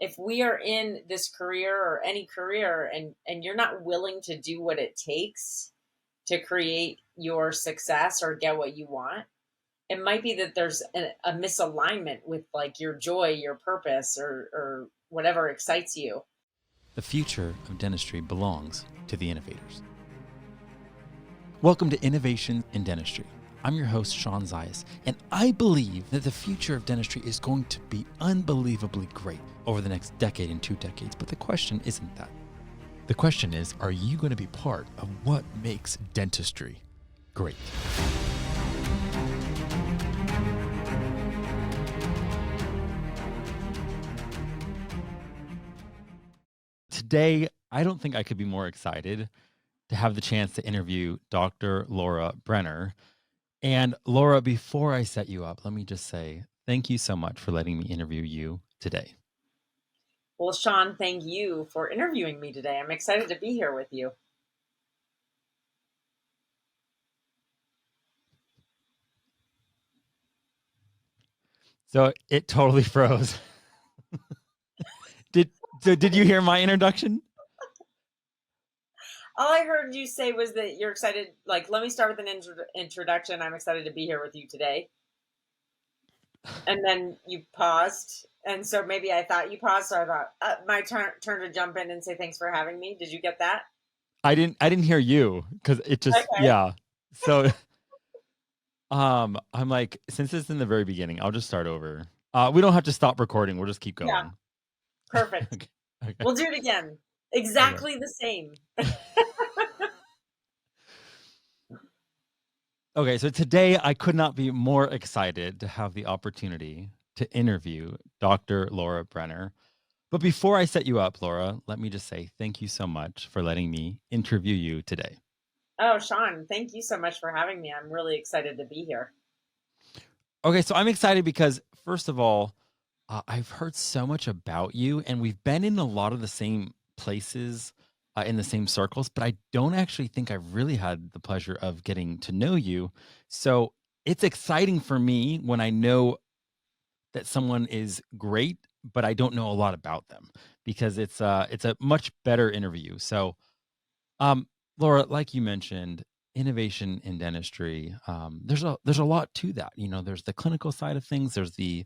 if we are in this career or any career and you're not willing to do what it takes to create your success or get what you want, it might be that there's a misalignment with like your joy, your purpose, or whatever excites you. The future of dentistry belongs to the innovators. Welcome to Innovation in Dentistry. I'm your host, Sean Zayas, and I believe that the future of dentistry is going to be unbelievably great over the next decade and 2 decades. But the question isn't that. The question is, are you going to be part of what makes dentistry great? Today, I don't think I could be more excited to have the chance to interview Dr. Laura Brenner. And Laura, before I set you up, let me just say thank you so much for letting me interview you today. Well, Sean, thank you for interviewing me today. I'm excited to be here with you. So it totally froze. Did you hear my introduction? All I heard you say was that you're excited. Like, let me start with an introduction. I'm excited to be here with you today. And then you paused. And so maybe I thought you paused. So I thought my turn to jump in and say thanks for having me. Did you get that? I didn't hear you because it just, Okay. yeah. So I'm like, since it's in the very beginning, I'll just start over. We don't have to stop recording. We'll just keep going. Yeah. Perfect. Okay. We'll do it again. Exactly the same. Okay, so today I could not be more excited to have the opportunity to interview Dr. Laura Brenner. But before I set you up, Laura, let me just say thank you so much for letting me interview you today. Oh, Sean, thank you so much for having me. I'm really excited to be here. Okay, so I'm excited because, first of all, I've heard so much about you, and we've been in a lot of the same places, in the same circles, but I don't actually think I've really had the pleasure of getting to know you. So it's exciting for me when I know that someone is great, but I don't know a lot about them because it's a much better interview. So, um, Laura, like you mentioned, innovation in dentistry. There's a lot to that. You know, there's the clinical side of things. There's the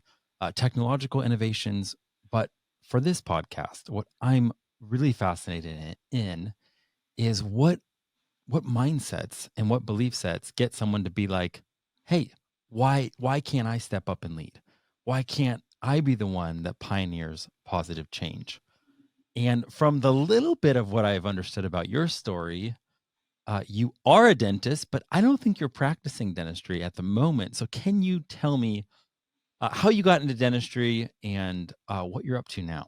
technological innovations. But for this podcast, what I'm really fascinated in is what mindsets and what belief sets get someone to be like, hey, why can't I step up and lead? Why can't I be the one that pioneers positive change? And from the little bit of what I've understood about your story, you are a dentist, but I don't think you're practicing dentistry at the moment. So can you tell me how you got into dentistry and what you're up to now?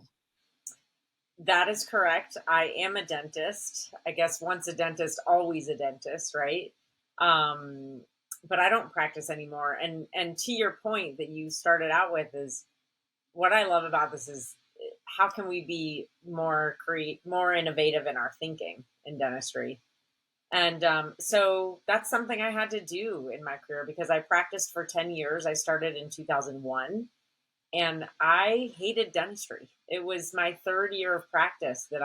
That is correct. I am a dentist. I guess once a dentist, always a dentist, right? Um, but I don't practice anymore. And to your point that you started out with is what I love about this is how can we be more innovative in our thinking in dentistry? And so that's something I had to do in my career because I practiced for 10 years. I started in 2001 and I hated dentistry. It was my third year of practice that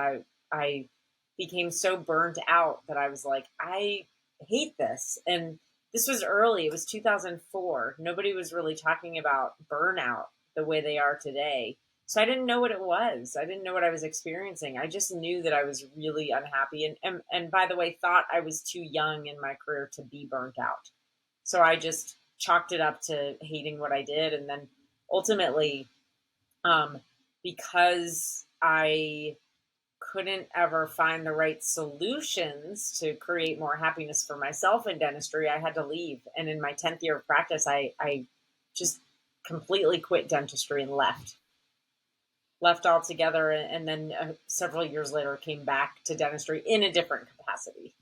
I became so burnt out that I was like, I hate this. And this was early. It was 2004. Nobody was really talking about burnout the way they are today. So I didn't know what it was. I didn't know what I was experiencing. I just knew that I was really unhappy and by the way, thought I was too young in my career to be burnt out. So I just chalked it up to hating what I did and then ultimately, um, because I couldn't ever find the right solutions to create more happiness for myself in dentistry, I had to leave. And in my 10th year of practice, I just completely quit dentistry and left altogether. And then several years later came back to dentistry in a different capacity.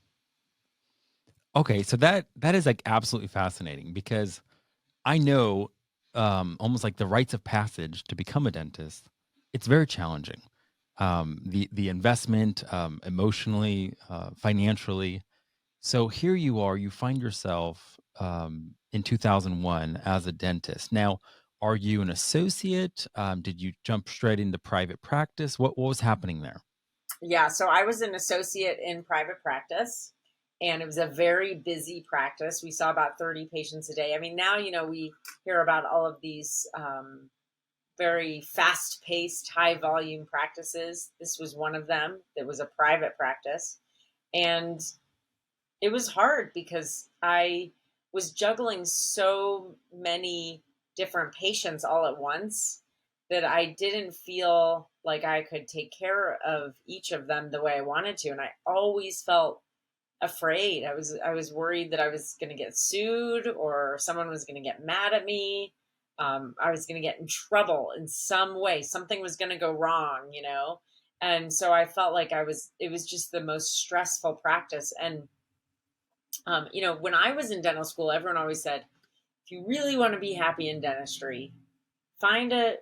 Okay, so that is like absolutely fascinating because I know almost like the rites of passage to become a dentist. It's very challenging. The investment, emotionally, financially. So here you are. You find yourself in 2001 as a dentist. Now, Are you an associate? Did you jump straight into private practice? What was happening there? Yeah, so I was an associate in private practice, and it was a very busy practice. We saw about 30 patients a day. I mean, now, we hear about all of these very fast paced, high volume practices. This was one of them that was a private practice. And it was hard because I was juggling so many different patients all at once that I didn't feel like I could take care of each of them the way I wanted to. And I always felt afraid. I was worried that I was going to get sued or someone was going to get mad at me. I was going to get in trouble in some way. Something was going to go wrong. And so I felt like it was just the most stressful practice. And when I was in dental school, everyone always said, if you really want to be happy in dentistry, find a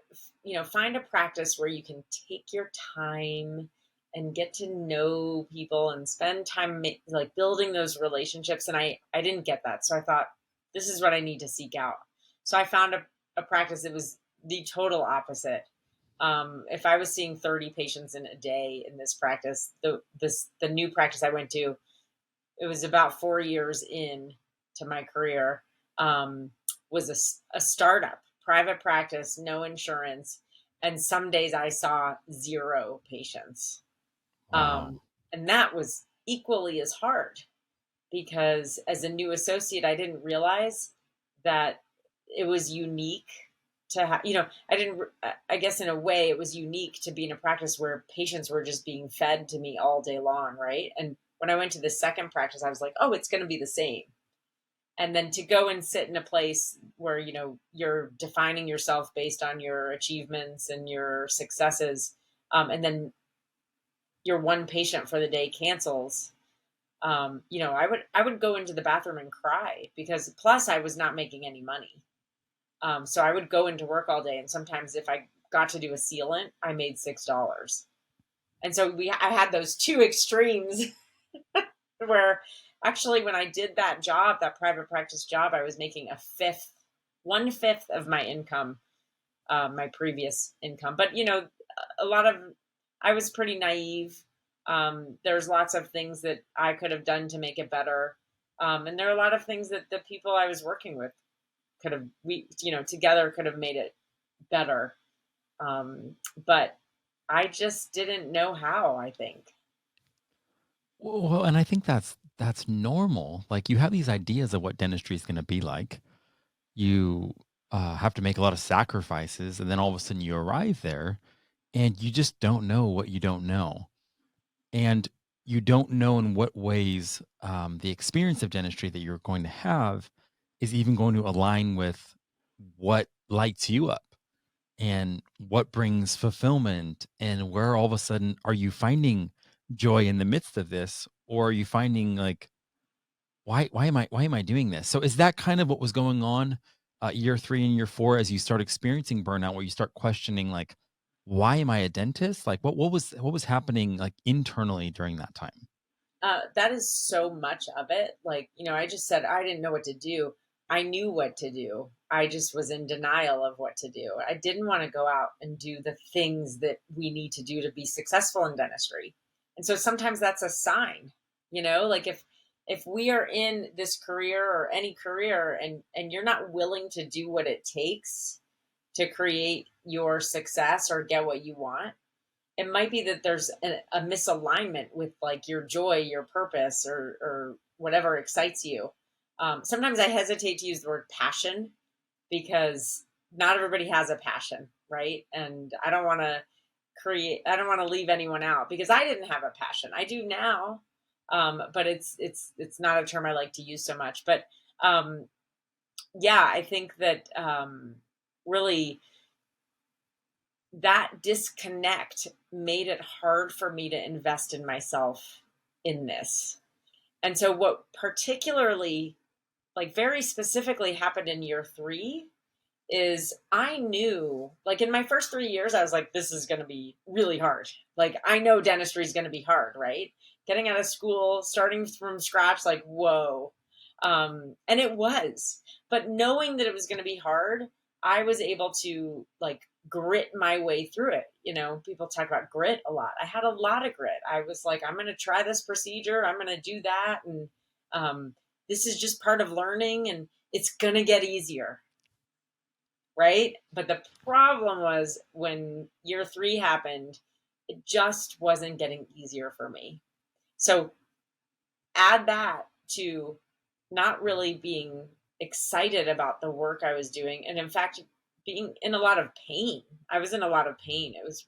find a practice where you can take your time and get to know people and spend time like building those relationships. And I didn't get that, so I thought this is what I need to seek out. So I found a practice that was the total opposite. If I was seeing 30 patients in a day in this practice, the new practice I went to, it was about 4 years in to my career, was a startup, private practice, no insurance. And some days I saw zero patients. Wow. And that was equally as hard because as a new associate, I didn't realize that it was unique to have, I didn't, I guess in a way it was unique to be in a practice where patients were just being fed to me all day long. Right. And when I went to the second practice, I was like, oh, it's going to be the same. And then to go and sit in a place where, you're defining yourself based on your achievements and your successes. And then your one patient for the day cancels. I would go into the bathroom and cry because plus I was not making any money. So I would go into work all day, and sometimes if I got to do a sealant, I made $6. And so I had those two extremes where actually when I did that job, that private practice job, I was making 1/5 of my income, my previous income. But a lot of I was pretty naive. There's lots of things that I could have done to make it better. And there are a lot of things that the people I was working with could have, together could have made it better. But I just didn't know how, I think. Well, and I think that's normal. Like you have these ideas of what dentistry is going to be like. You have to make a lot of sacrifices, and then all of a sudden you arrive there, and you just don't know what you don't know, and you don't know in what ways the experience of dentistry that you're going to have is even going to align with what lights you up and what brings fulfillment, and where all of a sudden are you finding joy in the midst of this, or are you finding like why am I doing this? So is that kind of what was going on year 3 and year 4 as you start experiencing burnout, where you start questioning like, why am I a dentist? Like what was happening like internally during that time? That is so much of it. Like, I just said I didn't know what to do. I knew what to do. I just was in denial of what to do. I didn't want to go out and do the things that we need to do to be successful in dentistry. And so sometimes that's a sign, like if we are in this career or any career and you're not willing to do what it takes to create your success or get what you want, it might be that there's a misalignment with like your joy, your purpose, or whatever excites you. Sometimes I hesitate to use the word passion because not everybody has a passion, right? And I don't want to leave anyone out because I didn't have a passion. I do now, but it's not a term I like to use so much. But um, yeah, I think that really that disconnect made it hard for me to invest in myself in this. And so, what particularly, like very specifically, happened in year 3 is I knew, like in my first 3 years, I was like, this is going to be really hard. Like, I know dentistry is going to be hard, right? Getting out of school, starting from scratch, like, whoa. And it was. But knowing that it was going to be hard, I was able to like grit my way through it. You know, people talk about grit a lot. I had a lot of grit. I was like, I'm going to try this procedure. I'm going to do that. And this is just part of learning and it's going to get easier. Right. But the problem was when year 3 happened, it just wasn't getting easier for me. So add that to not really being excited about the work I was doing. And in fact, being in a lot of pain. I was in a lot of pain. It was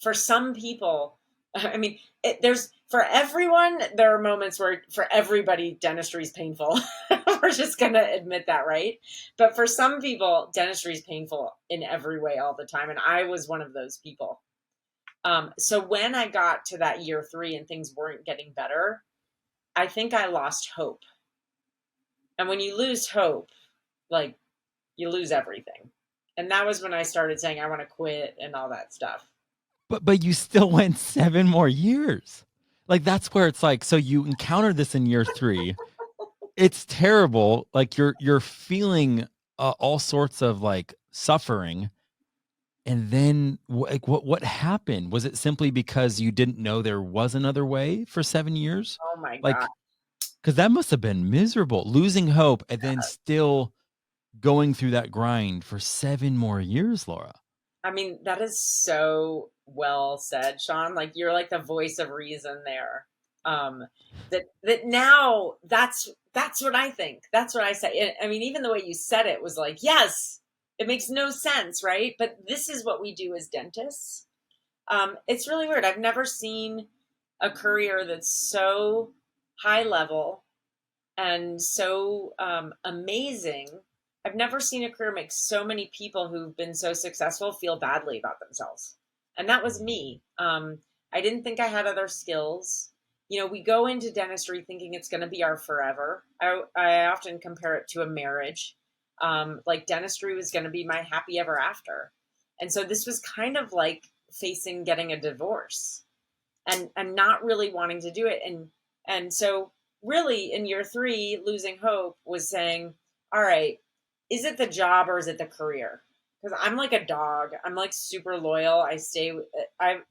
for some people, I mean, there's for everyone, there are moments where for everybody, dentistry is painful. We're just going to admit that, right? But for some people, dentistry is painful in every way all the time. And I was one of those people. So when I got to that year 3 and things weren't getting better, I think I lost hope. And when you lose hope, like you lose everything. And that was when I started saying I want to quit and all that stuff. But you still went 7 more years. Like, that's where it's like, so you encountered this in year 3. It's terrible. Like, you're feeling all sorts of like suffering. And then like what happened? Was it simply because you didn't know there was another way for 7 years? Oh my God. Like, because that must have been miserable, losing hope and then still going through that grind for 7 more years, Laura. I mean, that is so well said, Sean. Like you're like the voice of reason there. That now that's what I think. That's what I say. I mean, even the way you said it was like, yes, it makes no sense, right? But this is what we do as dentists. It's really weird. I've never seen a career that's so high level and so amazing. I've never seen a career make so many people who've been so successful feel badly about themselves. And that was me. I didn't think I had other skills. You know, we go into dentistry thinking it's going to be our forever. I often compare it to a marriage. Like dentistry was going to be my happy ever after. And so this was kind of like facing getting a divorce and not really wanting to do it. And so really in year 3, losing hope was saying, all right, is it the job or is it the career? Because I'm like a dog. I'm like super loyal. I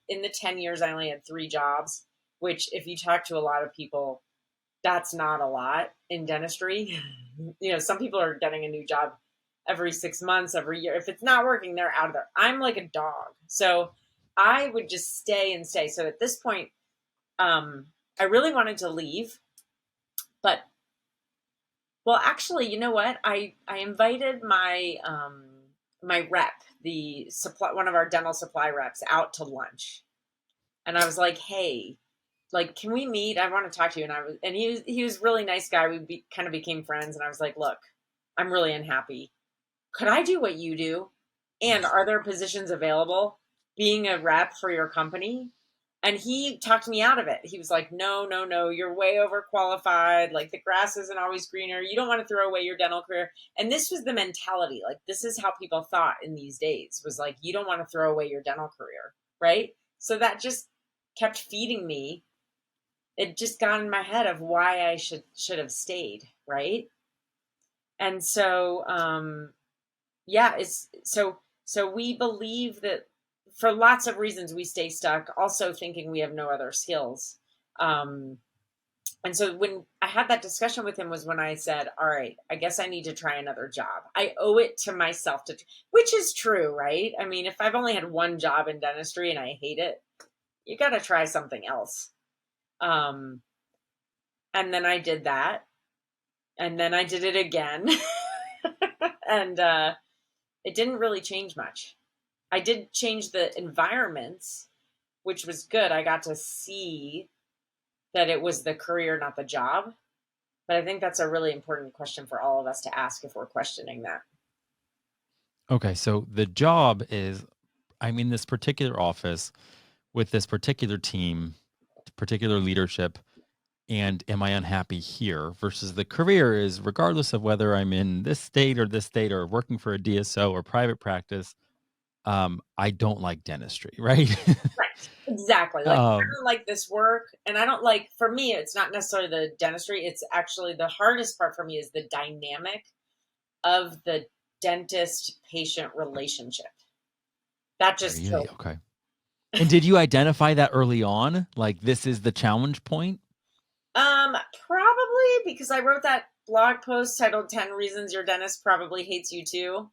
in the 10 years, I only had 3 jobs, which if you talk to a lot of people, that's not a lot in dentistry. You know, some people are getting a new job every 6 months, every year. If it's not working, they're out of there. I'm like a dog. So I would just stay and stay. So at this point, I really wanted to leave, but well, actually, you know what? I invited my rep, the supply one of our dental supply reps, out to lunch, and I was like, "Hey, like, can we meet? I want to talk to you." And he was a really nice guy. Kind of became friends, and I was like, "Look, I'm really unhappy. Could I do what you do? And are there positions available being a rep for your company?" And he talked me out of it. He was like, no, no, no, you're way overqualified. Like the grass isn't always greener. You don't want to throw away your dental career. And this was the mentality. Like this is how people thought in these days was like, you don't want to throw away your dental career. Right. So that just kept feeding me. It just got in my head of why I should have stayed. Right. And so, yeah, so we believe that for lots of reasons we stay stuck, also thinking we have no other skills. And so when I had that discussion with him was when I said, all right, I guess I need to try another job. I owe it to myself which is true, right? I mean, if I've only had one job in dentistry and I hate it, you got to try something else. And then I did that. And then I did it again. And it didn't really change much. I did change the environments, which was good. I got to see that it was the career, not the job. But I think that's a really important question for all of us to ask if we're questioning that. Okay, so the job is, I'm in this particular office with this particular team, particular leadership, and am I unhappy here? Versus the career is, regardless of whether I'm in this state or working for a DSO or private practice, I don't like dentistry, right? Right. Exactly. Like, I um, don't like this work. And I don't like, for me, it's not necessarily the dentistry. It's actually the hardest part for me is the dynamic of the dentist patient relationship. That just Really? killed Okay. And did you identify that early on? Like, this is the challenge point? Probably because I wrote that blog post titled 10 Reasons Your Dentist Probably Hates You Too.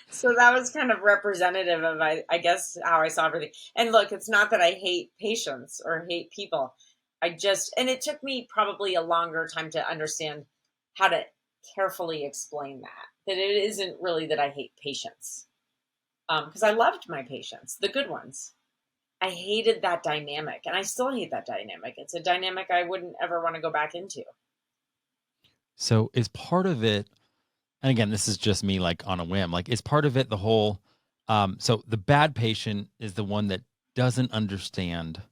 So that was kind of representative of, I guess, how I saw everything. And look, it's not that I hate patients or hate people. And it took me probably a longer time to understand how to carefully explain that it isn't really that I hate patients. Because I loved my patients, the good ones. I hated that dynamic, and I still hate that dynamic. It's a dynamic I wouldn't ever want to go back into. So is part of it, and again, this is just me like on a whim, like is part of it the whole so the bad patient is the one that doesn't understand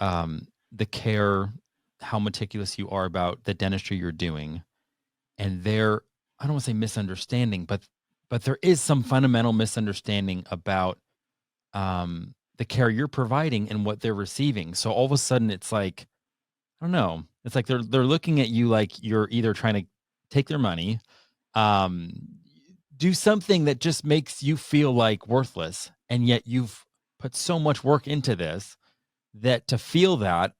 the care, how meticulous you are about the dentistry you're doing, and they're, I don't want to say misunderstanding, but there is some fundamental misunderstanding about the care you're providing and what they're receiving. So all of a sudden it's like, I don't know, it's like they're looking at you like you're either trying to take their money, um, do something that just makes you feel like worthless, and yet you've put so much work into this that to feel that,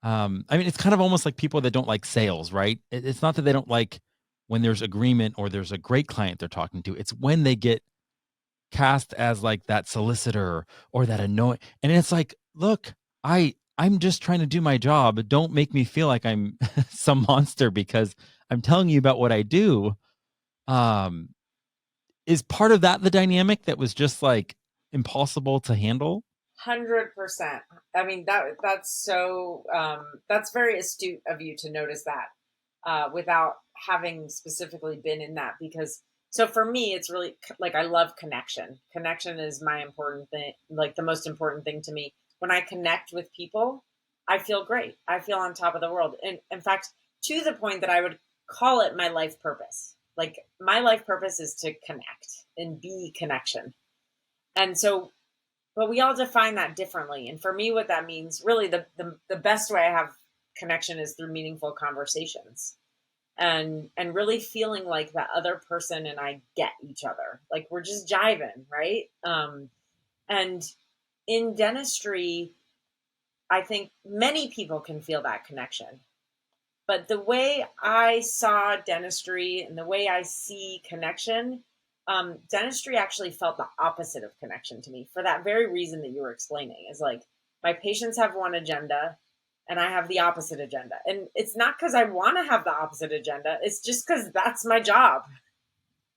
I mean, it's kind of almost like people that don't like sales, right? It's not that they don't like when there's agreement or there's a great client they're talking to. It's when they get cast as like that solicitor or that annoying, and it's like, look, I'm just trying to do my job. Don't make me feel like I'm some monster because I'm telling you about what I do. Um, is part of that the dynamic that was just like impossible to handle? 100%. I mean, that's so that's very astute of you to notice that without having specifically been in that. Because so for me, it's really like I love connection. Connection is my important thing, like the most important thing to me. When I connect with people, I feel great. I feel on top of the world. And in fact, to the point that I would call it my life purpose. Like my life purpose is to connect and be connection. And so, but we all define that differently. And for me, what that means, really, the best way I have connection is through meaningful conversations and really feeling like that other person and I get each other, like we're just jiving, right? And in dentistry, I think many people can feel that connection. But the way I saw dentistry and the way I see connection, dentistry actually felt the opposite of connection to me for that very reason that you were explaining. Is like my patients have one agenda and I have the opposite agenda. And it's not because I want to have the opposite agenda, it's just because that's my job.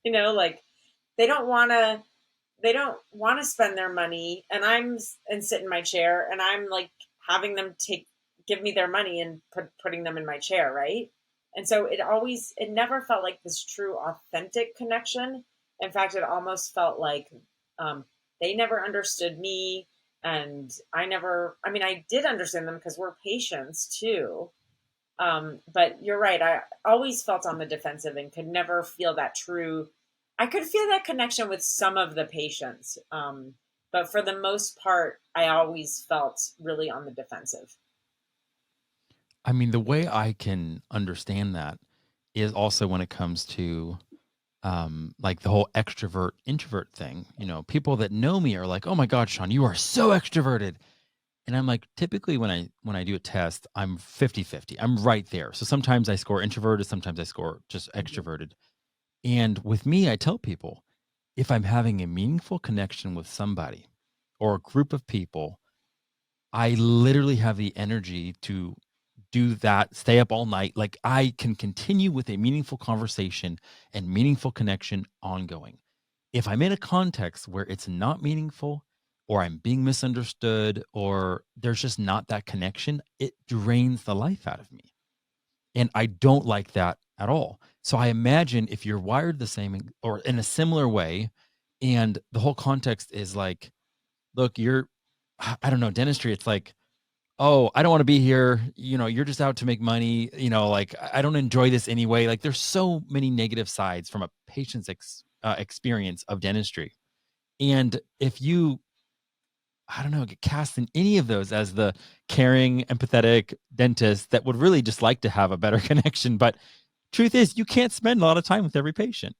Like they don't want to. They don't want to spend their money, and sit in my chair, and I'm like having them give me their money and putting them in my chair, right? And so it never felt like this true authentic connection. In fact, it almost felt like um, they never understood me, and I mean, I did understand them because we're patients too. But you're right. I always felt on the defensive and could never feel that true. I could feel that connection with some of the patients. But for the most part, I always felt really on the defensive. I mean, the way I can understand that is also when it comes to like the whole extrovert introvert thing. You know, people that know me are like, "Oh my God, Sean, you are so extroverted." And I'm like, typically when I do a test, I'm 50-50. I'm right there. So sometimes I score introverted, sometimes I score just Mhm. extroverted. And with me, I tell people if I'm having a meaningful connection with somebody or a group of people, I literally have the energy to do that, stay up all night. Like I can continue with a meaningful conversation and meaningful connection ongoing. If I'm in a context where it's not meaningful or I'm being misunderstood or there's just not that connection, it drains the life out of me. And I don't like that at all. So I imagine if you're wired the same or in a similar way, and the whole context is like, look, you're, I don't know, dentistry, it's like, oh, I don't want to be here. You know, you're just out to make money. You know, like I don't enjoy this anyway. Like there's so many negative sides from a patient's experience of dentistry. And if you, I don't know, get cast in any of those as the caring, empathetic dentist that would really just like to have a better connection, but truth is you can't spend a lot of time with every patient.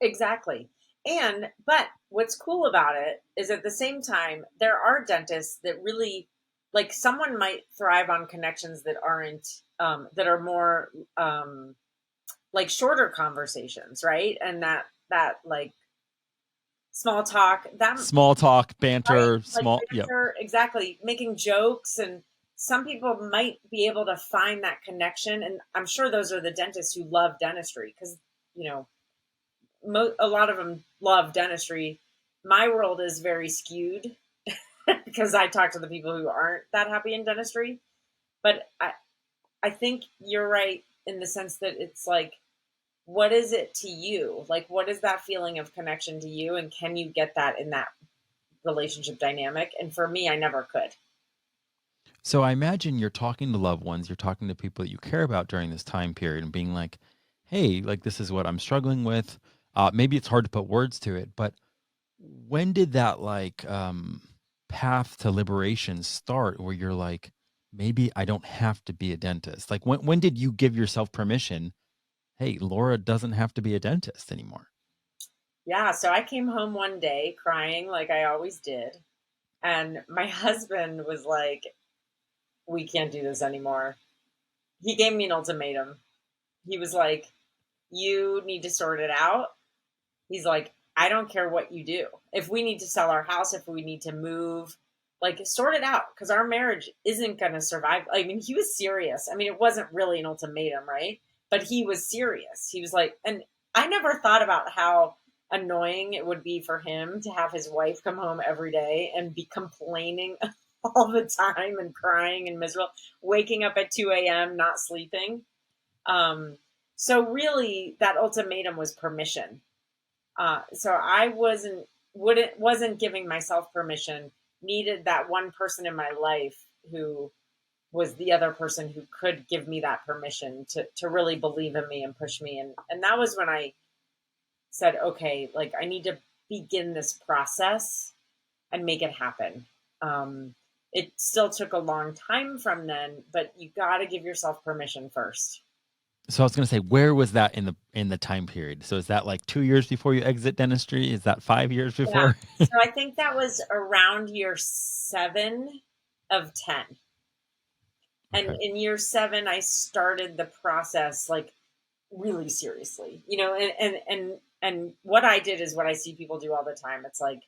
Exactly. But what's cool about it is at the same time, there are dentists that really, like, someone might thrive on connections that aren't, that are more, like shorter conversations, right? And that like small talk, that, Small talk, right? banter, Like small, yep. banter, exactly, making jokes. And some people might be able to find that connection. And I'm sure those are the dentists who love dentistry because, you know, a lot of them love dentistry. My world is very skewed because I talk to the people who aren't that happy in dentistry. But I think you're right in the sense that it's like, what is it to you? Like, what is that feeling of connection to you? And can you get that in that relationship dynamic? And for me, I never could. So I imagine you're talking to loved ones, you're talking to people that you care about during this time period and being like, hey, like this is what I'm struggling with. Maybe it's hard to put words to it, but when did that like path to liberation start where you're like, maybe I don't have to be a dentist? Like when did you give yourself permission? Hey, Laura doesn't have to be a dentist anymore. Yeah. So I came home one day crying like I always did. And my husband was like, we can't do this anymore. He gave me an ultimatum. He was like, you need to sort it out. He's like, I don't care what you do. If we need to sell our house, if we need to move, like sort it out because our marriage isn't going to survive. I mean, he was serious. I mean, it wasn't really an ultimatum, right? But he was serious. He was like, and I never thought about how annoying it would be for him to have his wife come home every day and be complaining all the time and crying and miserable, waking up at 2 a.m., not sleeping. Um, so really, that ultimatum was permission. So I wasn't giving myself permission. Needed that one person in my life who was the other person who could give me that permission to really believe in me and push me. And that was when I said, okay, like I need to begin this process and make it happen. It still took a long time from then, but you got to give yourself permission first. So I was going to say, where was that in the time period? So is that like 2 years before you exit dentistry? Is that 5 years Yeah. before? So I think that was around year 7 of 10. And Okay. in year 7, I started the process like really seriously, you know, and what I did is what I see people do all the time. It's like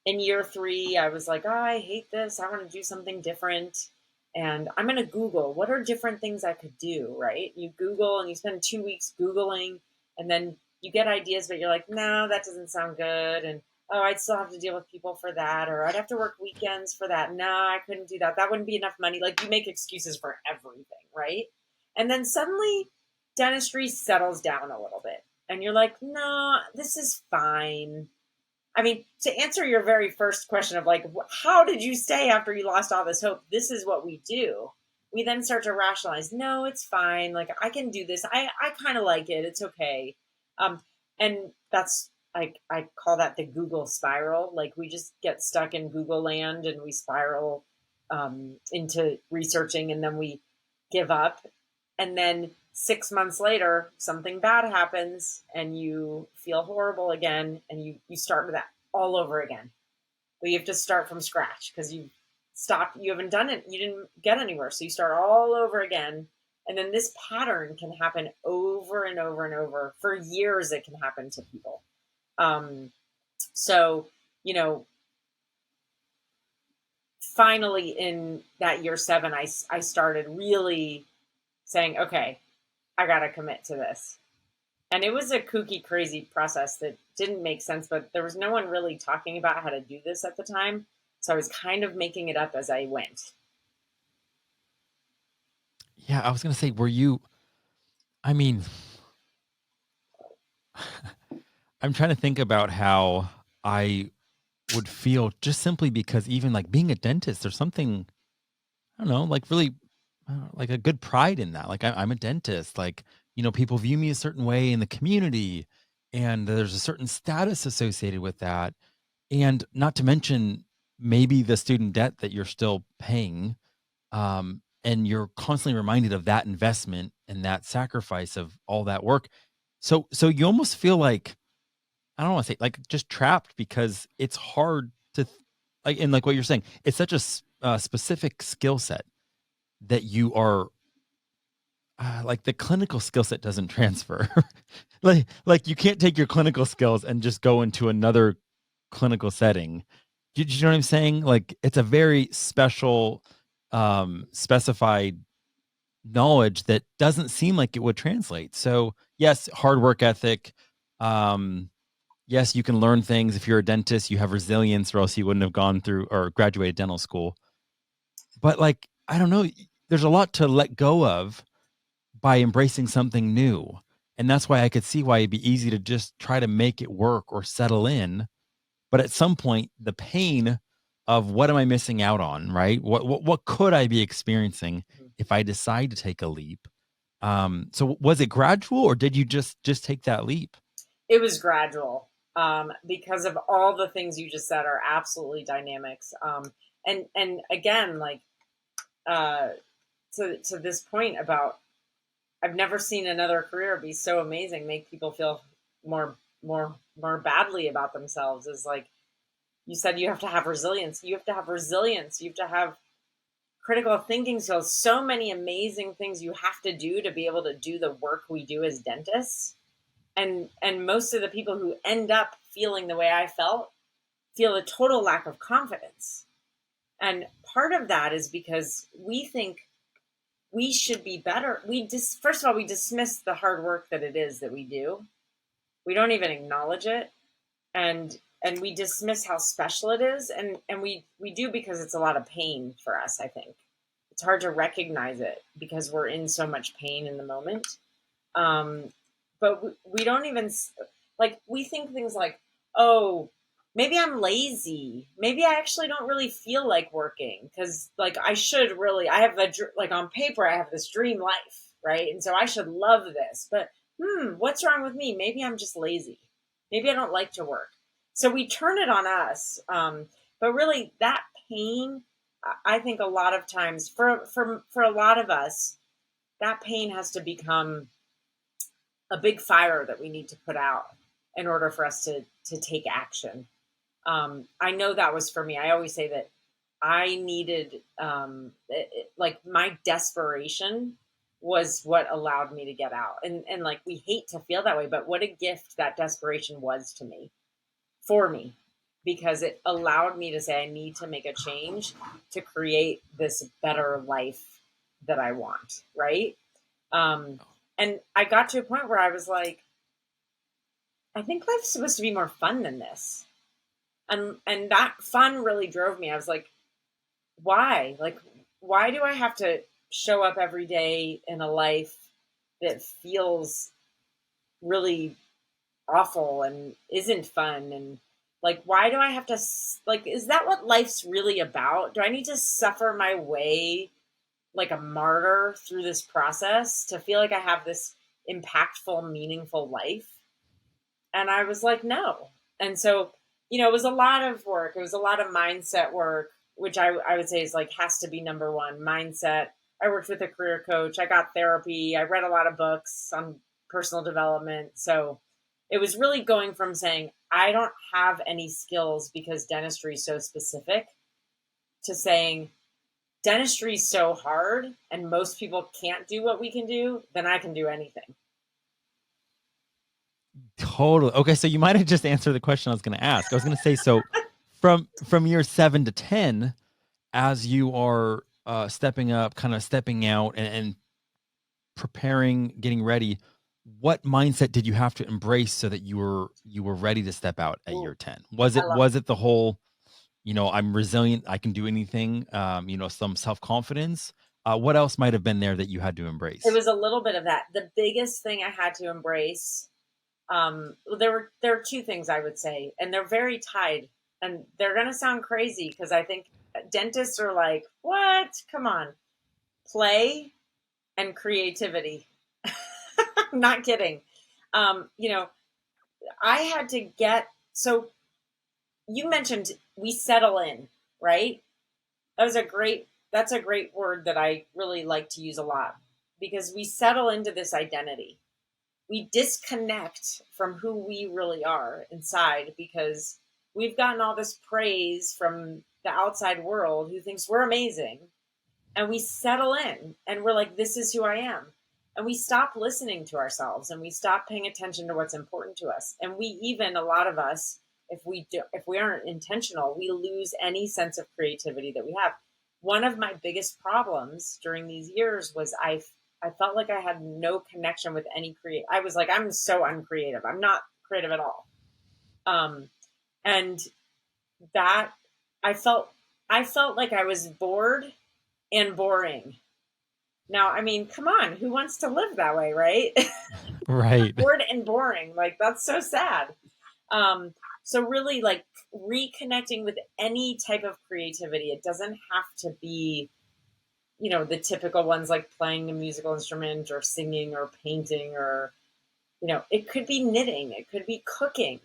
in year 3, I was like, oh, I hate this. I want to do something different. And I'm going to Google what are different things I could do, right? You Google and you spend 2 weeks Googling, and then you get ideas, but you're like, no, that doesn't sound good. And oh, I'd still have to deal with people for that, or I'd have to work weekends for that. No, I couldn't do that. That wouldn't be enough money. Like you make excuses for everything, right? And then suddenly dentistry settles down a little bit. And you're like, no, this is fine. I mean, to answer your very first question of like, how did you stay after you lost all this hope? This is what we do. We then start to rationalize, no, it's fine. Like, I can do this. I kind of like it. It's okay. Um, and that's, I call that the Google spiral. Like, we just get stuck in Google land and we spiral into researching and then we give up. And then 6 months later, something bad happens and you feel horrible again and you start with that all over again. But you have to start from scratch because you haven't done it, you didn't get anywhere. So you start all over again. And then this pattern can happen over and over and over. For years, it can happen to people. So, you know, finally in that year 7, I started really saying, okay, I got to commit to this. And it was a kooky, crazy process that didn't make sense, but there was no one really talking about how to do this at the time. So I was kind of making it up as I went. Yeah, I was going to say, were you, I mean, I'm trying to think about how I would feel just simply because even like being a dentist, there's something, I don't know, like really like a good pride in that. Like I'm a dentist. Like, people view me a certain way in the community and there's a certain status associated with that. And not to mention maybe the student debt that you're still paying. and you're constantly reminded of that investment and that sacrifice of all that work. So you almost feel like, I don't want to say like just trapped, because it's hard to like, and like what you're saying, it's such a specific skill set that you are like the clinical skill set doesn't transfer. Like you can't take your clinical skills and just go into another clinical setting. Do you know what I'm saying? Like it's a very special, specified knowledge that doesn't seem like it would translate. So yes, hard work ethic. Um, yes, you can learn things. If you're a dentist, you have resilience, or else you wouldn't have gone through or graduated dental school. But like, I don't know, there's a lot to let go of by embracing something new. And that's why I could see why it'd be easy to just try to make it work or settle in. But at some point, the pain of what am I missing out on, right? What could I be experiencing if I decide to take a leap? So was it gradual, or did you just take that leap? It was gradual, because of all the things you just said are absolutely dynamics. And again, like, uh, to this point about, I've never seen another career be so amazing, make people feel more badly about themselves. Is like you said, you have to have resilience. You have to have resilience. You have to have critical thinking skills. So many amazing things you have to do to be able to do the work we do as dentists. And most of the people who end up feeling the way I felt feel a total lack of confidence. And part of that is because we think we should be better. First of all, we dismiss the hard work that it is that we do. We don't even acknowledge it, and we dismiss how special it is, and we do because it's a lot of pain for us. I think it's hard to recognize it because we're in so much pain in the moment. Um, but we don't even like, we think things like, oh, maybe I'm lazy, maybe I actually don't really feel like working, because like I should really, I have like on paper I have this dream life, right? And so I should love this, but what's wrong with me? Maybe I'm just lazy, maybe I don't like to work. So we turn it on us, but really that pain, I think a lot of times for a lot of us, that pain has to become a big fire that we need to put out in order for us to take action. I know that was for me. I always say that I needed, like my desperation was what allowed me to get out. And like, we hate to feel that way, but what a gift that desperation was to me, for me, because it allowed me to say, I need to make a change to create this better life that I want. Right. Um, and I got to a point where I was like, I think life's supposed to be more fun than this. And that fun really drove me. I was like, why? Like, why do I have to show up every day in a life that feels really awful and isn't fun? And like, why do I have to, like, is that what life's really about? Do I need to suffer my way like a martyr through this process to feel like I have this impactful, meaningful life? And I was like, no. And so, it was a lot of work. It was a lot of mindset work, which I would say is like, has to be number one, mindset. I worked with a career coach. I got therapy. I read a lot of books on personal development. So it was really going from saying, I don't have any skills because dentistry is so specific, to saying, dentistry is so hard and most people can't do what we can do, then I can do anything. Totally. Okay, so you might have just answered the question I was going to ask. I was going to say, so from year 7 to 10, as you are stepping up, kind of stepping out, and preparing, getting ready, what mindset did you have to embrace so that you were ready to step out at Ooh, year 10? Was I it love was it the whole, I'm resilient, I can do anything, some self-confidence? What else might have been there that you had to it. embrace? Was a little bit of that. The biggest thing I had to embrace, there were two things I would say, and they're very tied, and they're going to sound crazy because I think dentists are like, what? Come on, play and creativity. I'm not kidding. Um, you know, I had to get, so you mentioned we settle in, right? That was a great that's a great word that I really like to use a lot, because we settle into this identity. We disconnect from who we really are inside because we've gotten all this praise from the outside world who thinks we're amazing. And we settle in and we're like, this is who I am. And we stop listening to ourselves and we stop paying attention to what's important to us. And we even, a lot of us, if we aren't intentional, we lose any sense of creativity that we have. One of my biggest problems during these years was I felt like I had no connection with any create. I was like, I'm so uncreative. I'm not creative at all. Um, and that I felt I felt like I was bored and boring. Now, I mean, come on, who wants to live that way, right? Right. Bored and boring. Like that's so sad. Um, so really like reconnecting with any type of creativity. It doesn't have to be, the typical ones like playing a musical instrument or singing or painting or, it could be knitting, it could be cooking,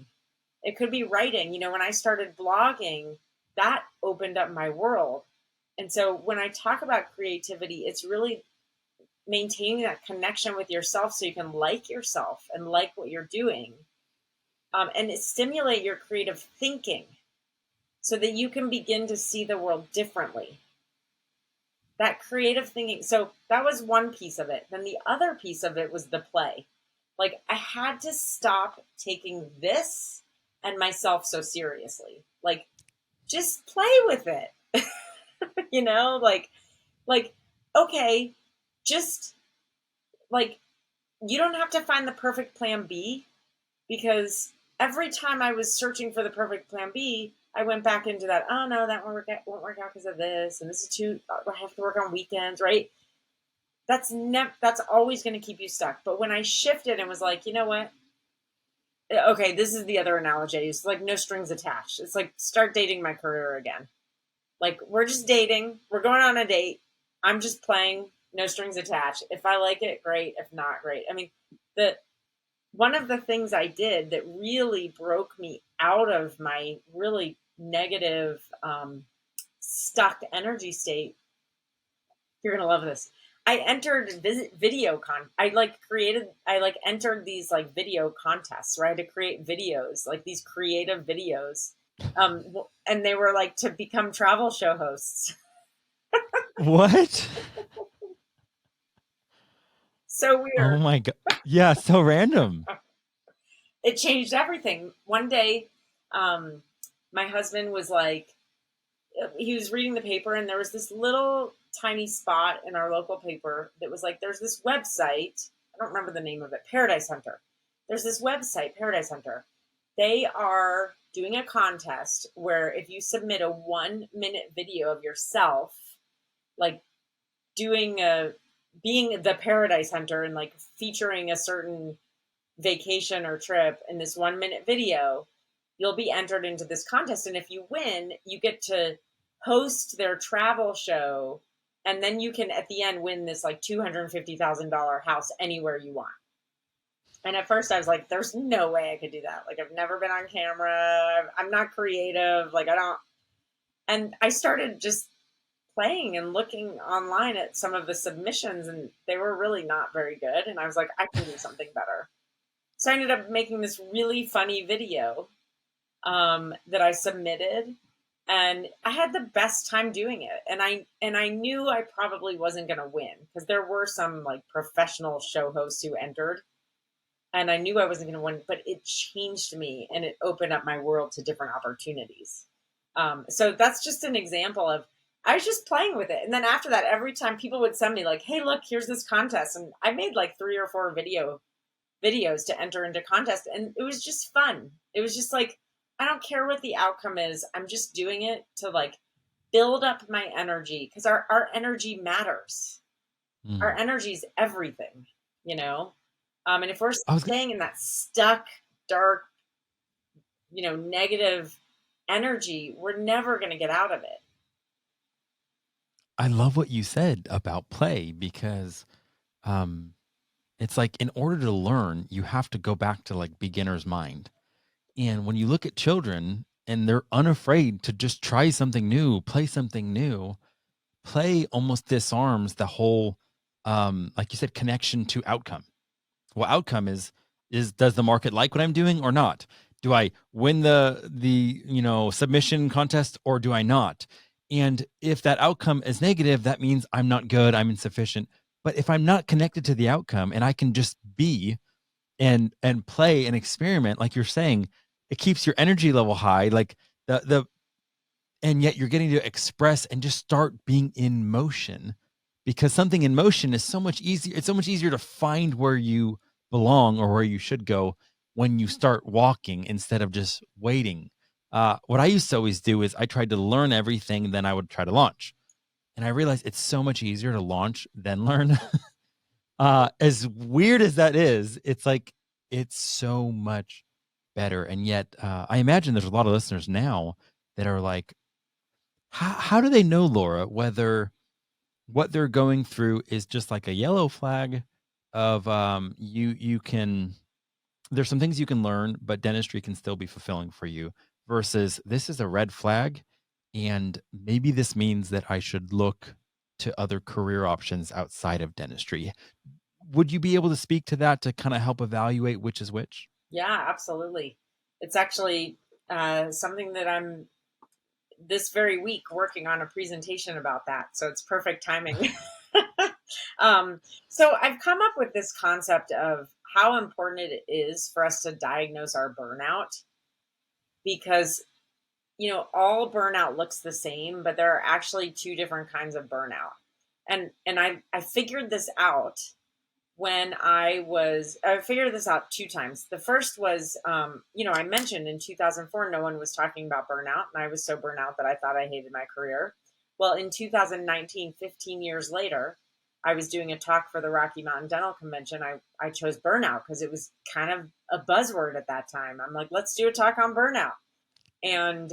it could be writing. When I started blogging, that opened up my world. And so when I talk about creativity, it's really maintaining that connection with yourself so you can like yourself and like what you're doing, and stimulate your creative thinking so that you can begin to see the world differently. That creative thinking. So that was one piece of it. Then the other piece of it was the play. Like I had to stop taking this and myself so seriously. Like just play with it. you know, like like okay, just like you don't have to find the perfect plan B, because every time I was searching for the perfect plan B, I went back into that. Oh no, that won't work out because of this, and this is too. I have to work on weekends, right? That's always going to keep you stuck. But when I shifted and was like, you know what? Okay, this is the other analogy I use. It's like no strings attached. It's like start dating my career again. Like we're just dating. We're going on a date. I'm just playing, no strings attached. If I like it, great. If not, great. I mean, the one of the things I did that really broke me out of my really negative, stuck energy state. You're gonna love this. I entered I like entered these like video contests where I had to create videos, like these creative videos, and they were like to become travel show hosts. What? So Oh weird. my god. Yeah, so random. It changed everything. One day, um, my husband was like, he was reading the paper, and there was this little tiny spot in our local paper that was like, there's this website. I don't remember the name of it. Paradise Hunter. There's this website, Paradise Hunter. They are doing a contest where if you submit a 1 minute video of yourself, like doing a being the Paradise Hunter and like featuring a certain vacation or trip in this 1 minute video, you'll be entered into this contest. And if you win, you get to host their travel show. And then you can, at the end, win this like $250,000 house anywhere you want. And at first I was like, there's no way I could do that. Like, I've never been on camera. I'm not creative. Like, I don't. And I started just playing and looking online at some of the submissions, and they were really not very good. And I was like, I can do something better. So I ended up making this really funny video, that I submitted, and I had the best time doing it. And I knew I probably wasn't going to win because there were some like professional show hosts who entered, and I knew I wasn't going to win. But it changed me and it opened up my world to different opportunities. So that's just an example of I was just playing with it. And then after that, every time people would send me like, "Hey, look, here's this contest," and I made like 3 or 4 videos to enter into contest, and it was just fun. It was just like, I don't care what the outcome is. I'm just doing it to like build up my energy, because our energy matters. Our Mm. energy is everything, you know? And if we're I was staying in that stuck, dark, negative energy, we're never going to get out of it. I love what you said about play because um it's like in order to learn, you have to go back to like beginner's mind. And when you look at children and they're unafraid to just try something new, play something new, play almost disarms the whole, like you said, connection to outcome. Well, outcome is does the market like what I'm doing or not? Do I win the submission contest or do I not? And if that outcome is negative, that means I'm not good, I'm insufficient. But if I'm not connected to the outcome and I can just be and play and experiment, like you're saying, it keeps your energy level high. Like the and yet you're getting to express and just start being in motion, because something in motion is so much easier. It's so much easier to find where you belong or where you should go when you start walking instead of just waiting. What I used to always do is I tried to learn everything, then I would try to launch. And I realized it's so much easier to launch than learn. As weird as that is, it's like it's so much better. And yet, I imagine there's a lot of listeners now that are like, how do they know, Laura, whether what they're going through is just like a yellow flag of you can there's some things you can learn, but dentistry can still be fulfilling for you, versus this is a red flag and maybe this means that I should look to other career options outside of dentistry. Would you be able to speak to that to kind of help evaluate which is which? Yeah, absolutely. It's actually something that I'm this very week working on a presentation about that. So it's perfect timing. So I've come up with this concept of how important it is for us to diagnose our burnout, because all burnout looks the same, but there are actually two different kinds of burnout. And I figured this out when I figured this out two times. The first was, I mentioned in 2004, no one was talking about burnout. And I was so burnt out that I thought I hated my career. Well, in 2019, 15 years later, I was doing a talk for the Rocky Mountain Dental Convention. I chose burnout because it was kind of a buzzword at that time. I'm like, let's do a talk on burnout. And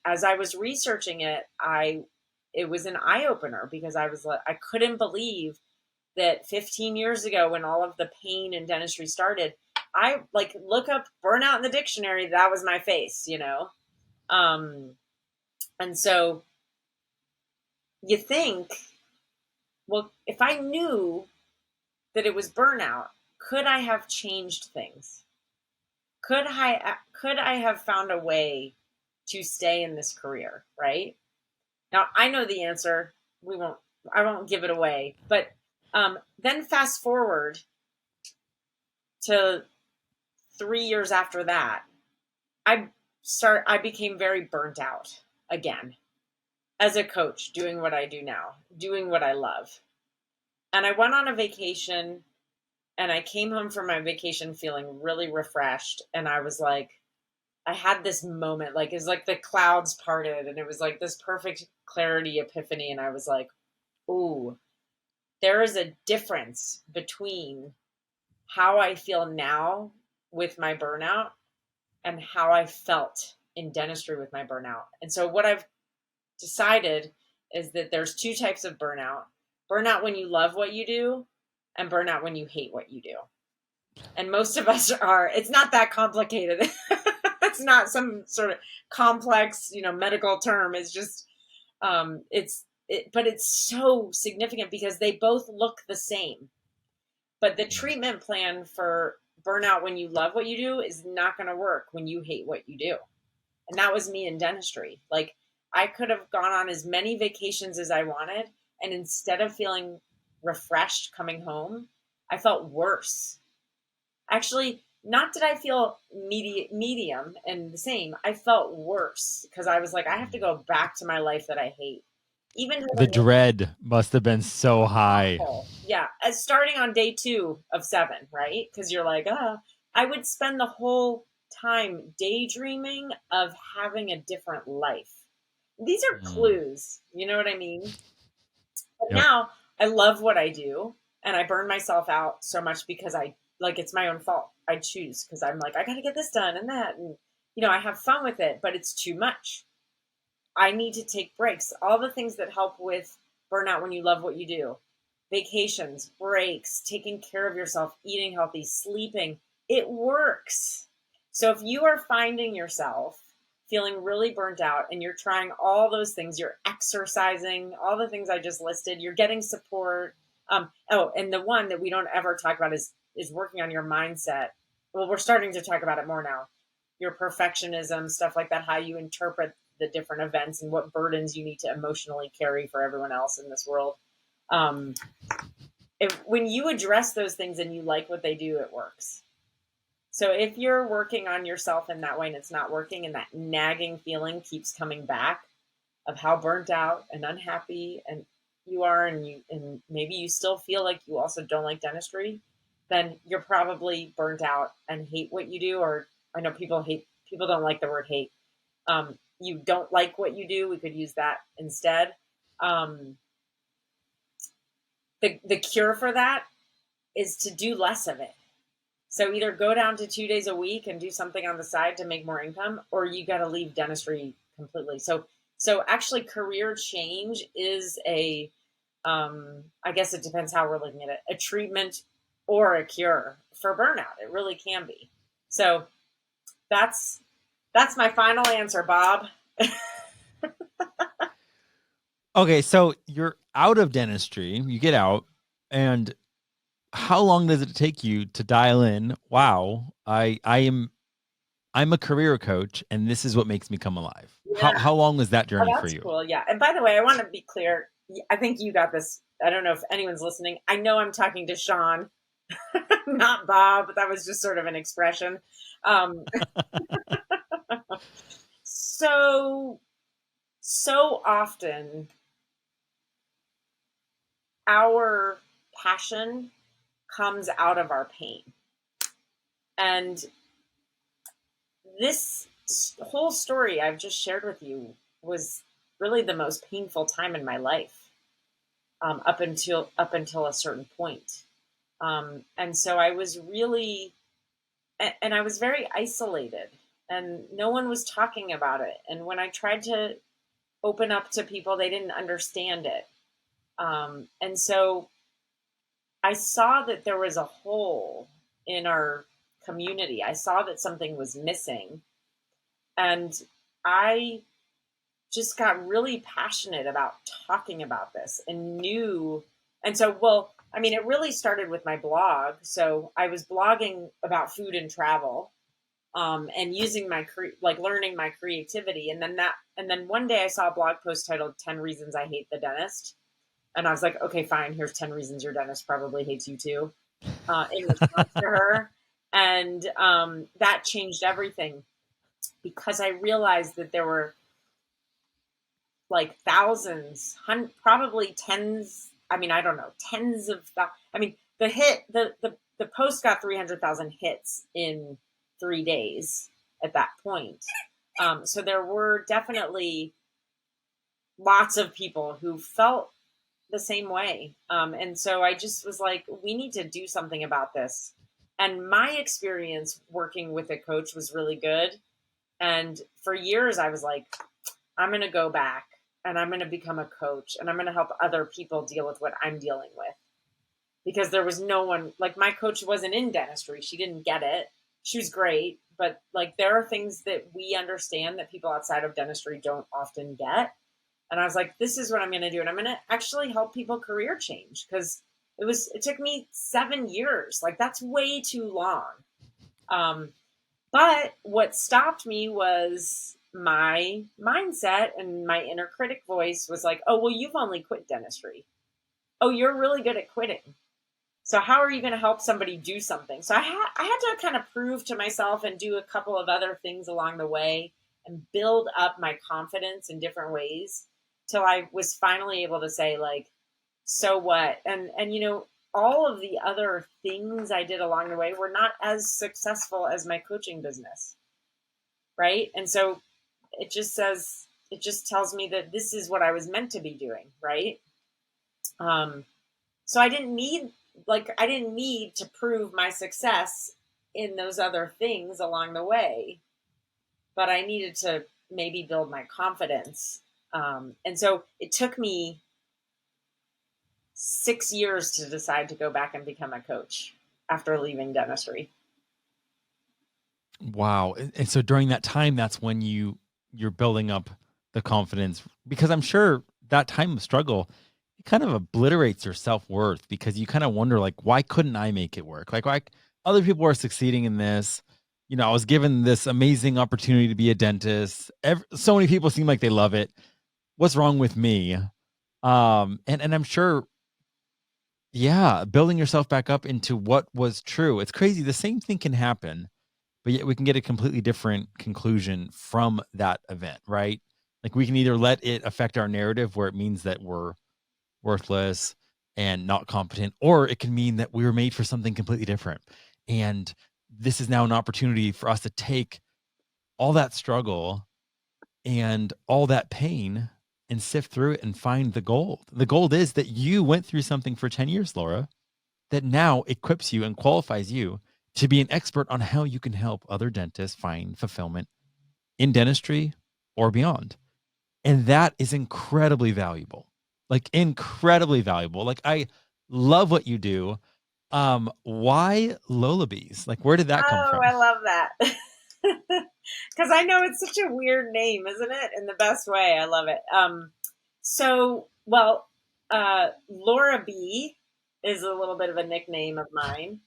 as I was researching it, it was an eye opener, because I was like, I couldn't believe that 15 years ago, when all of the pain in dentistry started, I like look up burnout in the dictionary. That was my face. And so you think, well, if I knew that it was burnout, could I have changed things? Could I have found a way to stay in this career? Right now, I know the answer. I won't give it away, but then fast forward to 3 years after that, I became very burnt out again as a coach, doing what I do now, doing what I love. And I went on a vacation, and I came home from my vacation feeling really refreshed. And I was like, I had this moment, like it's like the clouds parted, and it was like this perfect clarity epiphany. And I was like, ooh, there is a difference between how I feel now with my burnout and how I felt in dentistry with my burnout. And so what I've decided is that there's two types of burnout: burnout when you love what you do, and burnout when you hate what you do. And most of us it's not that complicated. It's not some sort of complex, medical term. It's just, but it's so significant because they both look the same. But the treatment plan for burnout when you love what you do is not going to work when you hate what you do. And that was me in dentistry. Like, I could have gone on as many vacations as I wanted, and instead of feeling refreshed coming home, I felt worse. Actually, not did I feel medium and the same. I felt worse because I was like, I have to go back to my life that I hate. Even though The dread must have been so high. awful. Yeah, as starting on day 2 of 7, right? Because you're like, I would spend the whole time daydreaming of having a different life. These are clues, you know what I mean? But Yep. now I love what I do, and I burn myself out so much because it's my own fault. I choose, because I'm like, I got to get this done and that, and I have fun with it, but it's too much. I need to take breaks. All the things that help with burnout when you love what you do: vacations, breaks, taking care of yourself, eating healthy, sleeping. It works. So if you are finding yourself feeling really burnt out, and you're trying all those things, you're exercising, all the things I just listed, you're getting support. Oh, and the one that we don't ever talk about is working on your mindset. Well, we're starting to talk about it more now. Your perfectionism, stuff like that, how you interpret the different events and what burdens you need to emotionally carry for everyone else in this world. Um, when you address those things and you like what they do, it works. So if you're working on yourself in that way and it's not working, and that nagging feeling keeps coming back of how burnt out and unhappy and you are, and maybe you still feel like you also don't like dentistry, then you're probably burnt out and hate what you do. Or I know people don't like the word hate. You don't like what you do. We could use that instead. Um, the cure for that is to do less of it. So either go down to 2 days a week and do something on the side to make more income, or you got to leave dentistry completely. So actually, career change is I guess it depends how we're looking at it, a treatment or a cure for burnout. It really can be. So that's my final answer, Bob. Okay, so you're out of dentistry, you get out, and how long does it take you to dial in, wow, I'm a career coach and this is what makes me come alive? Yeah. How long was that Oh, journey for that's you? cool. Yeah. And by the way, I want to be clear. I think you got this. I don't know if anyone's listening. I know I'm talking to Sean, not Bob. That was just sort of an expression. Um, so often our passion comes out of our pain. And this whole story I've just shared with you was really the most painful time in my life, up until a certain point. And so I was really, and I was very isolated, and no one was talking about it. And when I tried to open up to people, they didn't understand it. And so I saw that there was a hole in our community. I saw that something was missing. And I just got really passionate about talking about this and knew. And so, well, I mean, it really started with my blog. So I was blogging about food and travel, and using learning my creativity. And then one day I saw a blog post titled 10 Reasons I Hate the Dentist. And I was like, okay, fine. Here's 10 reasons your dentist probably hates you too, in response to her. And that changed everything, because I realized that there were like thousands, probably tens. I mean, I don't know, tens of. I mean, the post got 300,000 hits in 3 days at that point. So there were definitely lots of people who felt the same way. And so I just was like, we need to do something about this. And my experience working with a coach was really good. And for years, I was like, I'm going to go back and I'm going to become a coach, and I'm going to help other people deal with what I'm dealing with. Because there was no one, like, my coach wasn't in dentistry. She didn't get it. She was great. But like, there are things that we understand that people outside of dentistry don't often get. And I was like, this is what I'm going to do. And I'm going to actually help people career change, because it took me 7 years. Like, that's way too long. But what stopped me was my mindset, and my inner critic voice was like, oh, well, you've only quit dentistry. Oh, you're really good at quitting. So how are you going to help somebody do something? So I had to kind of prove to myself and do a couple of other things along the way and build up my confidence in different ways till I was finally able to say, like, so what? And all of the other things I did along the way were not as successful as my coaching business. Right. And so it just tells me that this is what I was meant to be doing. Right. So I didn't need to prove my success in those other things along the way, but I needed to maybe build my confidence. And so it took me 6 years to decide to go back and become a coach after leaving dentistry. Wow. And so during that time, that's when you you're building up the confidence, because I'm sure that time of struggle, it kind of obliterates your self-worth, because you kind of wonder, like, why couldn't I make it work? Like, why other people are succeeding in this? I was given this amazing opportunity to be a dentist. So many people seem like they love it. What's wrong with me? And I'm sure, yeah, building yourself back up into what was true. It's crazy. The same thing can happen, but yet we can get a completely different conclusion from that event, right? Like, we can either let it affect our narrative where it means that we're worthless and not competent, or it can mean that we were made for something completely different. And this is now an opportunity for us to take all that struggle and all that pain and sift through it and find the gold. The gold is that you went through something for 10 years, Laura, that now equips you and qualifies you to be an expert on how you can help other dentists find fulfillment in dentistry or beyond. And that is incredibly valuable. Like, incredibly valuable. Like, I love what you do. Why Lullabies? Like, where did that come Oh, from? I love that. Because I know it's such a weird name, isn't it? In the best way. I love it. So, well, Laura B is a little bit of a nickname of mine.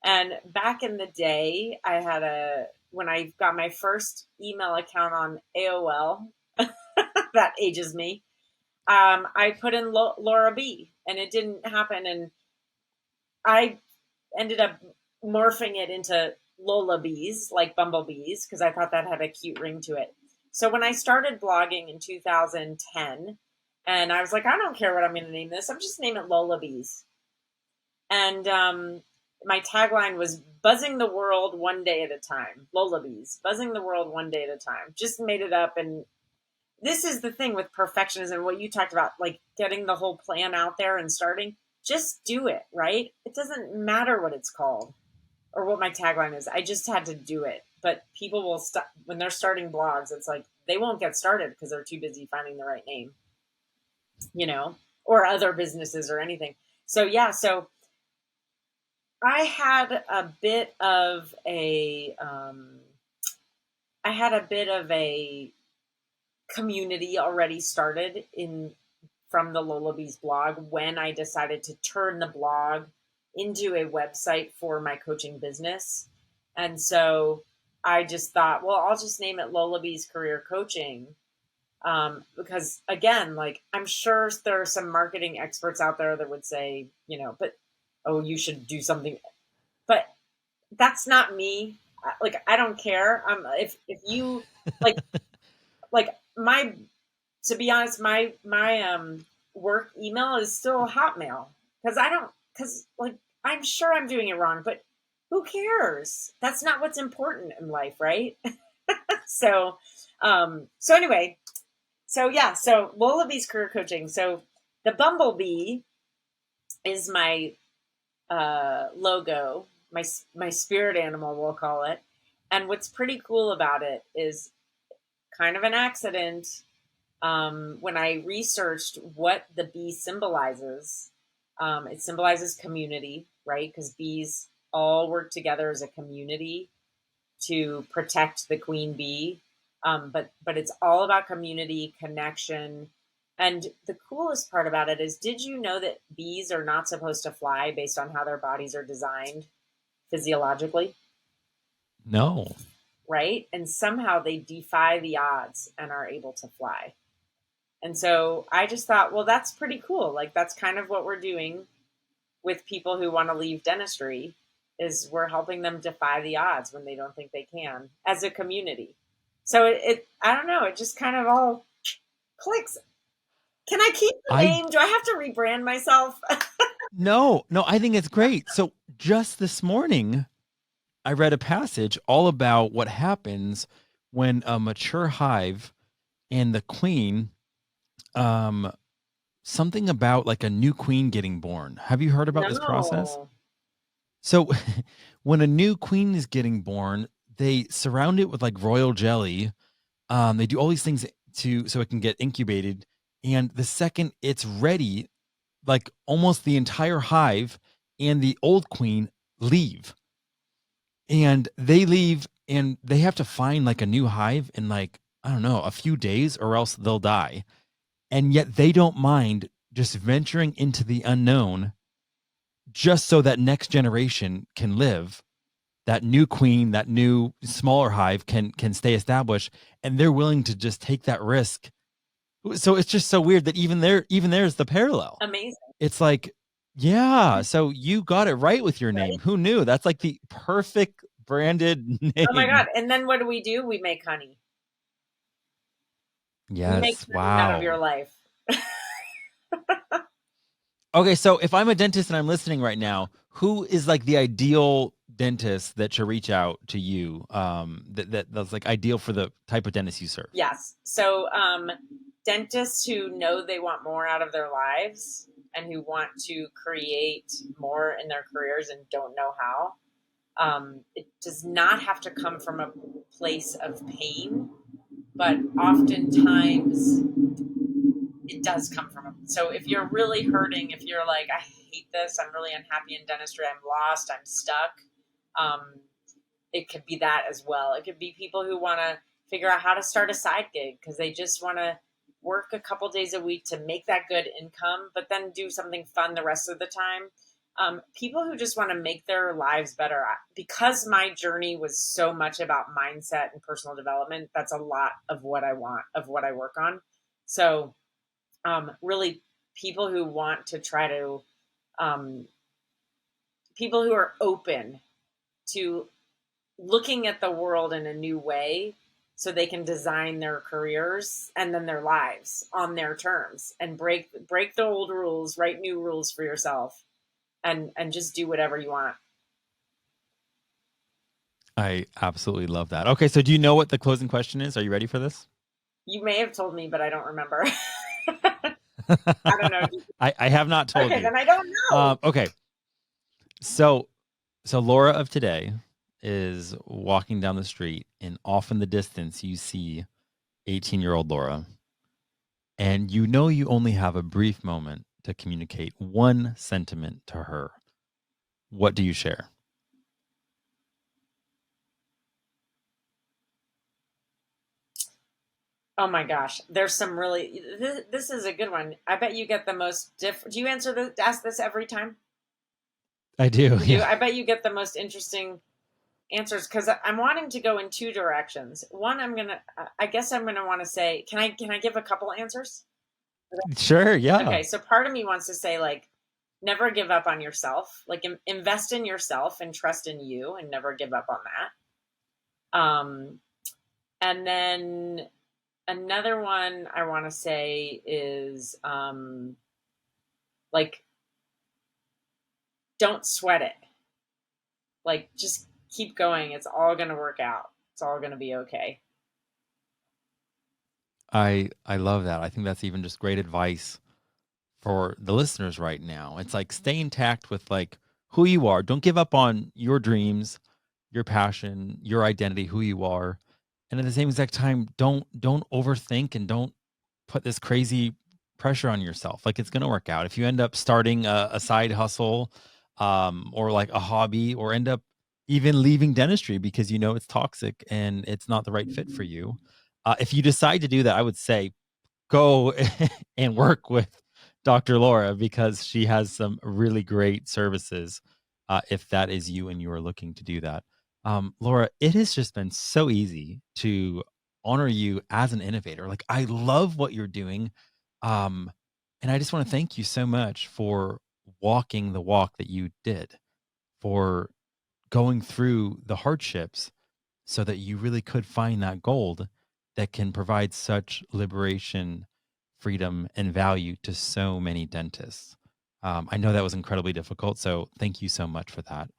And back in the day, when I got my first email account on AOL, that ages me, I put in Laura B, and it didn't happen. And I ended up morphing it into Lola Bees, like bumblebees, because I thought that had a cute ring to it. So when I started blogging in 2010, and I was like, I don't care what I'm going to name this, I'm just name it Lola Bees. And my tagline was buzzing the world one day at a time. Lola Bees, buzzing the world one day at a time. Just made it up. And this is the thing with perfectionism, what you talked about, like getting the whole plan out there and starting. Just do it, right? It doesn't matter what it's called or what my tagline is. I just had to do it. But people will stop when they're starting blogs. It's like they won't get started because they're too busy finding the right name, or other businesses or anything. So yeah, so I had a bit of a community already started in from the Lullabies blog when I decided to turn the blog into a website for my coaching business. And so I just thought, well, I'll just name it Lullabies Career Coaching. Because again, like I'm sure there are some marketing experts out there that would say, but oh, you should do something. But that's not me. Like I don't care. If you like my to be honest, my work email is still Hotmail because like I'm sure I'm doing it wrong, but who cares? That's not what's important in life, right? so so anyway, so yeah, so Lullaby's career coaching. So the bumblebee is my logo, my spirit animal, we'll call it. And what's pretty cool about it is kind of an accident. When I researched what the bee symbolizes, it symbolizes community, right? Because bees all work together as a community to protect the queen bee. But it's all about community connection. And the coolest part about it is, did you know that bees are not supposed to fly based on how their bodies are designed physiologically? No. Right? And somehow they defy the odds and are able to fly. And so I just thought, well, that's pretty cool. Like that's kind of what we're doing with people who want to leave dentistry is we're helping them defy the odds when they don't think they can as a community. So it I don't know, it just kind of all clicks. Can I keep the I name? Do I have to rebrand myself? No, I think it's great. So just this morning, I read a passage all about what happens when a mature hive and the queen, um, something about like a new queen getting born. Have you heard about this process? No. So when a new queen is getting born, they surround it with like royal jelly. They do all these things so it can get incubated. And the second it's ready, like almost the entire hive and the old queen leave. And they leave and they have to find like a new hive and like I don't know, a few days or else they'll die. And yet they don't mind just venturing into the unknown just so that next generation can live. That new queen, that new smaller hive can stay established, and they're willing to just take that risk. So it's just so weird that even there's the parallel. Amazing, It's like, yeah, so you got it right with your name. right? Who knew? That's like the perfect branded Oh my name. god, and then what do? We make honey. We make Yes, honey out of your wow. life. Okay, so if I'm a dentist and I'm listening right now, who is like the ideal dentist that should reach out to you? That's like ideal for the type of dentist you serve. Yes. So, dentists who know they want more out of their lives and who want to create more in their careers and don't know how. It does not have to come from a place of pain, but oftentimes it does come from a. So if you're really hurting, if you're like, I hate this, I'm really unhappy in dentistry, I'm lost, I'm stuck. Um, it could be that as well. It could be people who want to figure out how to start a side gig because they just want to work a couple days a week to make that good income, but then do something fun the rest of the time. People who just want to make their lives better. Because my journey was so much about mindset and personal development, that's a lot of what I want, of what I work on. So, really, people who want to try to, um, people who are open to looking at the world in a new way so they can design their careers and then their lives on their terms and break the old rules, write new rules for yourself, and just do whatever you want. I absolutely love that. Okay, so do you know what the closing question is? Are you ready for this? You may have told me, but I don't remember. I don't know. I have not told Okay, you. then I don't know. Okay, so Laura of today is walking down the street, and off in the distance you see 18-year-old Laura, and you know you only have a brief moment to communicate one sentiment to her. What do you share? Oh my gosh, there's some really. This is a good one. I bet you get the most Do you ask this every time? I do, You do. yeah. I bet you get the most interesting answers because I'm wanting to go in two directions. One, I guess I'm gonna want to say, can I give a couple answers? Sure, yeah. Okay, so part of me wants to say like, never give up on yourself. Like, invest in yourself and trust in you, and never give up on that. And then another one I want to say is like, don't sweat it. Like, just keep going. It's all gonna work out. It's all gonna be okay. I love that. I think that's even just great advice for the listeners right now. It's like stay intact with like who you are. Don't give up on your dreams, your passion, your identity, who you are. And at the same exact time, don't overthink and don't put this crazy pressure on yourself. Like it's gonna work out. If you end up starting a side hustle, or like a hobby, or end up even leaving dentistry because you know it's toxic and it's not the right fit for you. If you decide to do that, I would say go and work with Dr. Laura because she has some really great services, if that is you and you are looking to do that. Laura, it has just been so easy to honor you as an innovator. Like, I love what you're doing. Um, and I just want to thank you so much for walking the walk that you did, for going through the hardships so that you really could find that gold that can provide such liberation, freedom, and value to so many dentists. I know that was incredibly difficult, so thank you so much for that.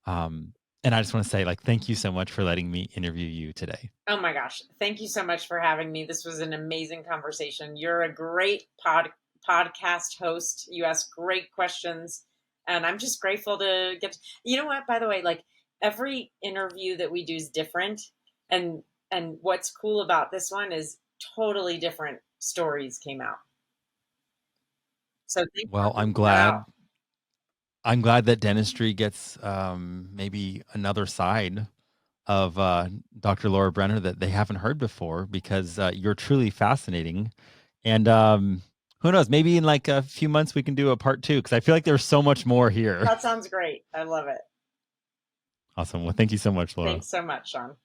And I just want to say, like, thank you so much for letting me interview you today. Oh my gosh. Thank you so much for having me. This was an amazing conversation. You're a great podcast host. You ask great questions. And I'm just grateful to you know what, by the way, like, every interview that we do is different. And what's cool about this one is totally different stories came out. So thanks for Well, pointing that out. I'm glad that dentistry gets maybe another side of Dr. Laura Brenner that they haven't heard before, because you're truly fascinating. And who knows, maybe in like a few months we can do a part 2, because I feel like there's so much more here. That sounds great. I love it. Awesome. Well, thank you so much, Laura. Thanks so much, Sean.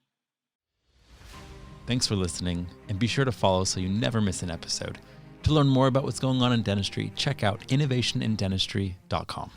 Thanks for listening, and be sure to follow so you never miss an episode. To learn more about what's going on in dentistry, check out innovationindentistry.com.